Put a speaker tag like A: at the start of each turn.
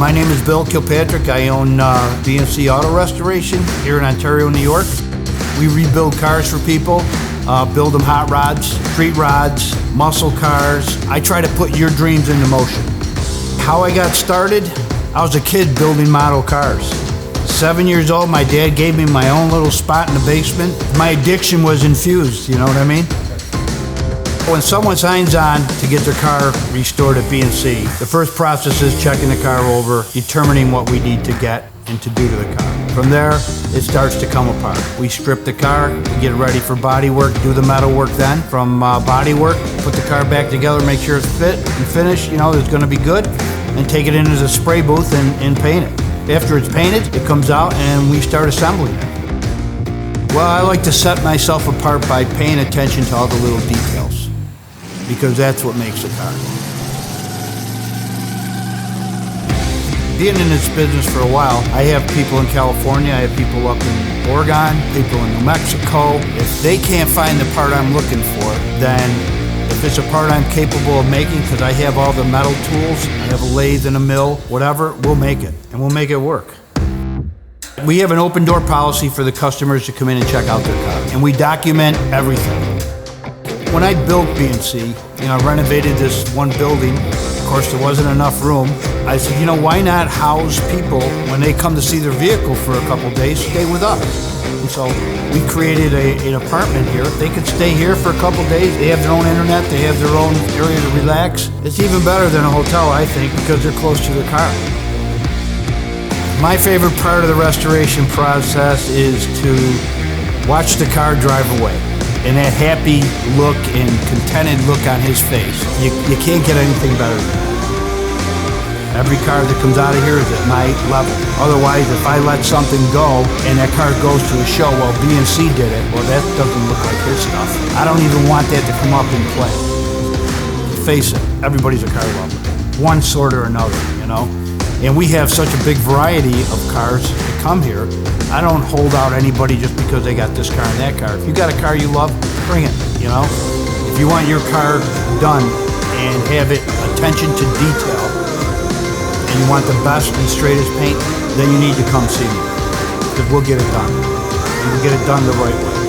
A: My name is Bill Kilpatrick. I own B&C Auto Restoration here in Ontario, New York. We rebuild cars for people, build them hot rods, street rods, muscle cars. I try to put your dreams into motion. How I got started? I was a kid building model cars. 7 years old, my dad gave me my own little spot in the basement. My addiction was infused, you know what I mean? When someone signs on to get their car restored at B&C, the first process is checking the car over, determining what we need to get and to do to the car. From there, it starts to come apart. We strip the car, we get it ready for body work, do the metal work then. From body work, put the car back together, make sure it's fit and finished, you know, it's gonna be good, and take it into the spray booth and paint it. After it's painted, it comes out and we start assembling it. Well, I like to set myself apart by paying attention to all the little details, because that's what makes a car. Being in this business for a while, I have people in California, I have people up in Oregon, people in New Mexico. If they can't find the part I'm looking for, then if it's a part I'm capable of making, because I have all the metal tools, I have a lathe and a mill, whatever, we'll make it, and we'll make it work. We have an open door policy for the customers to come in and check out their car, and we document everything. When I built B&C, I renovated this one building. Of course, there wasn't enough room. I said, why not house people when they come to see their vehicle for a couple days, stay with us? And so we created an apartment here. They could stay here for a couple days. They have their own internet. They have their own area to relax. It's even better than a hotel, I think, because they're close to their car. My favorite part of the restoration process is to watch the car drive away. And that happy look and contented look on his face. You can't get anything better than that. Every car that comes out of here is at my level. Otherwise, if I let something go and that car goes to a show, well, B&C did it, well, that doesn't look like his stuff. I don't even want that to come up and play. Face it, everybody's a car lover, one sort or another, And we have such a big variety of cars that come here. I don't hold out anybody just because they got this car and that car. If you got a car you love, bring it, If you want your car done and have it attention to detail, and you want the best and straightest paint, then you need to come see me, because we'll get it done. And we'll get it done the right way.